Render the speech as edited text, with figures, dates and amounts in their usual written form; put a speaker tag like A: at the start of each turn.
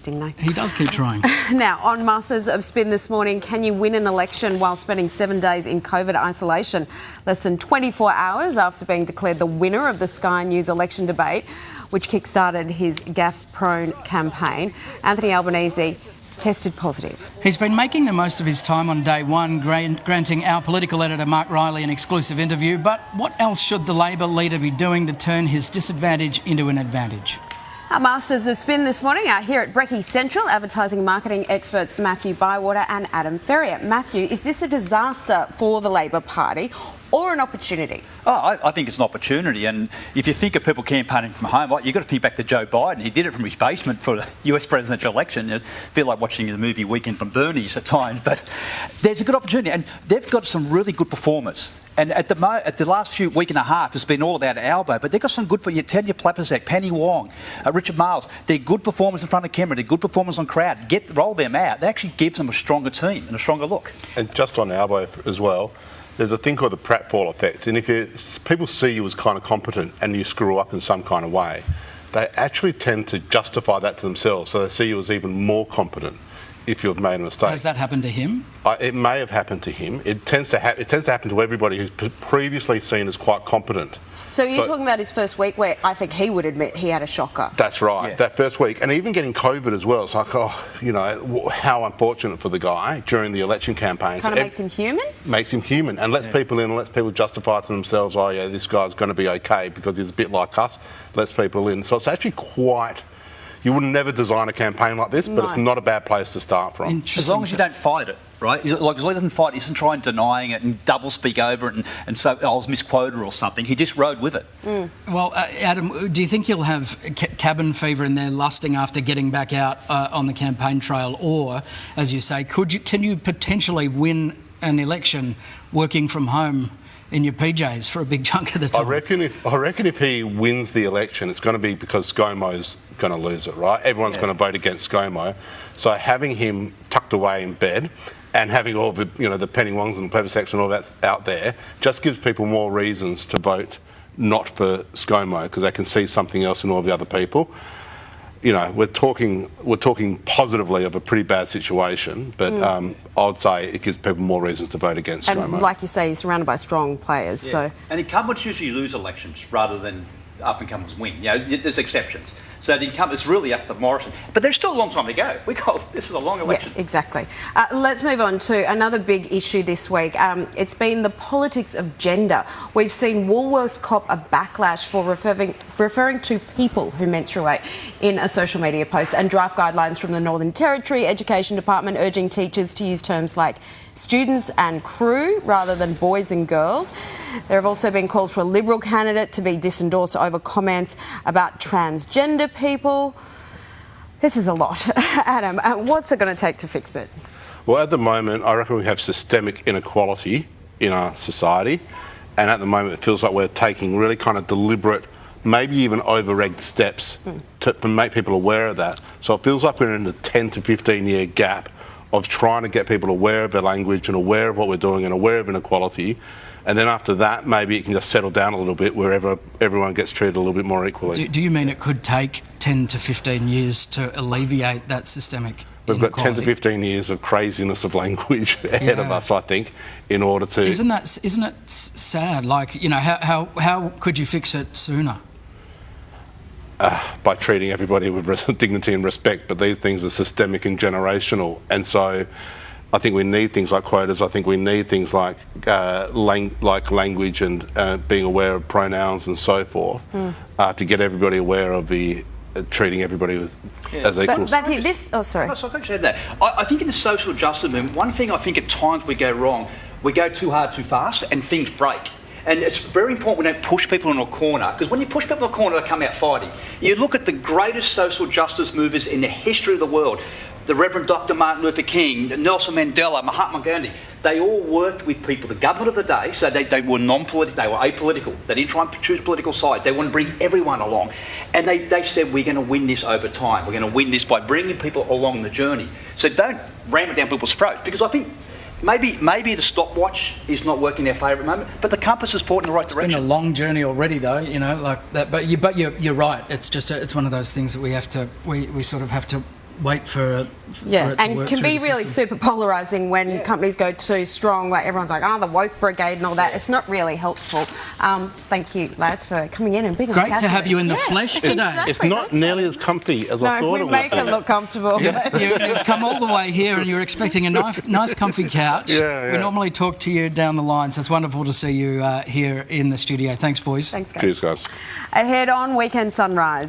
A: He does keep trying.
B: Now, on Masters of Spin this morning, can you win an election while spending 7 days in COVID isolation? Less than 24 hours after being declared the winner of the Sky News election debate, which kick-started his gaffe-prone campaign, Anthony Albanese tested positive.
A: He's been making the most of his time on day one, granting our political editor Mark Riley an exclusive interview. But what else should the Labor leader be doing to turn his disadvantage into an advantage?
B: Our Masters of Spin this morning are here at Brekkie Central, advertising marketing experts Matthew Bywater and Adam Ferrier. Matthew, is this a disaster for the Labor Party or an opportunity?
C: Oh, I think it's an opportunity, and if you think of people campaigning from home, you've got to think back to Joe Biden. He did it from his basement for the US presidential election. It's a bit like watching the movie Weekend from Bernie's at times, but there's a good opportunity, and they've got some really good performers. And at the last week and a half, it's been all about Albo, but they've got some good for you. Tanya Plapazek, Penny Wong, Richard Miles. They're good performers in front of camera. They're good performers on crowd. Roll them out. That actually gives them a stronger team and a stronger look.
D: And just on Albo as well, there's a thing called the pratfall effect. And if people see you as kind of competent and you screw up in some kind of way, they actually tend to justify that to themselves. So they see you as even more competent if you've made a mistake.
A: Has that happened to him?
D: It may have happened to him. It tends to happen to everybody who's previously seen as quite competent.
B: So you're talking about his first week where I think he would admit he had a shocker.
D: That's right, yeah. That first week. And even getting COVID as well. It's like, how unfortunate for the guy during the election campaign.
B: Kind of makes him human?
D: Makes him human and lets people in and lets people justify to themselves, oh yeah, this guy's going to be okay because he's a bit like us. Lets people in. So it's actually quite... You would never design a campaign like this, but it's not a bad place to start from.
C: As long as you don't fight it, right? Like, as long as he doesn't fight, he doesn't try and denying it and double speak over it and so I was misquoted or something. He just rode with it.
A: Well, Adam, do you think he'll have cabin fever in there lusting after getting back out on the campaign trail? Or, as you say, can you potentially win an election working from home in your PJs for a big chunk of the time?
D: I reckon if he wins the election, it's going to be because ScoMo's going to lose it, right? Everyone's going to vote against ScoMo. So having him tucked away in bed and having all the, the Penny Wongs and the Plebiscite and all that out there just gives people more reasons to vote not for ScoMo because they can see something else in all the other people. We're talking positively of a pretty bad situation, but I would say it gives people more reasons to vote against ScoMo.
B: And like you say, he's surrounded by strong players.
C: Yeah.
B: So.
C: And incumbents usually lose elections rather than up-and-comers win. There's exceptions. So the incumbents really up to Morrison. But there's still a long time to go. This is a long election.
B: Yeah, exactly. Let's move on to another big issue this week. It's been the politics of gender. We've seen Woolworths cop a backlash for referring to people who menstruate in a social media post, and draft guidelines from the Northern Territory Education Department urging teachers to use terms like students and crew rather than boys and girls. There have also been calls for a Liberal candidate to be disendorsed over comments about transgender people. This is a lot. Adam, what's it going to take to fix it?
D: Well, at the moment, I reckon we have systemic inequality in our society, and at the moment it feels like we're taking really kind of deliberate, maybe even over-egged steps to make people aware of that. So it feels like we're in a 10 to 15 year gap of trying to get people aware of their language and aware of what we're doing and aware of inequality. And then after that, maybe it can just settle down a little bit wherever everyone gets treated a little bit more equally.
A: Do you mean it could take 10 to 15 years to alleviate that systemic
D: We've got 10 to 15 years of craziness of language ahead of us, I think, in order to...
A: Isn't it sad? Like, how could you fix it sooner?
D: By treating everybody with dignity and respect, but these things are systemic and generational, and so I think we need things like quotas. I think we need things like language and being aware of pronouns and so forth to get everybody aware of the treating everybody as equals.
B: But this, oh sorry.
C: No, so I can say that. I think in the social justice movement, one thing I think at times we go wrong, we go too hard too fast and things break. And it's very important we don't push people in a corner, because when you push people in a corner, they come out fighting. You look at the greatest social justice movers in the history of the world, the Reverend Dr. Martin Luther King, Nelson Mandela, Mahatma Gandhi. They all worked with people, the government of the day, so they were non-political, they were apolitical. They didn't try and choose political sides. They wanted to bring everyone along. And they said, we're going to win this over time. We're going to win this by bringing people along the journey. So don't ram it down people's throats, because I think maybe the stopwatch is not working in our favour at the moment, but the compass is pointing in the right direction.
A: It's been a long journey already, though, like that. But you're right. It's just it's one of those things that we sort of have to wait for
B: Yeah,
A: it to
B: and
A: work
B: can
A: through
B: be
A: the
B: really
A: system.
B: super polarising when companies go too strong. Like everyone's like, the woke brigade and all that. It's not really helpful. Thank you, lads, for coming in and being on
A: Great to have you in the flesh today.
B: Exactly.
D: It's not nearly as comfy as I
B: No,
D: thought
B: we
D: it would
B: make
D: be.
B: it look comfortable.
A: You've come all the way here and you're expecting a nice comfy couch.
D: Yeah.
A: We normally talk to you down the line, so it's wonderful to see you here in the studio. Thanks, boys.
B: Thanks, guys.
D: Cheers, guys.
B: Ahead on Weekend Sunrise.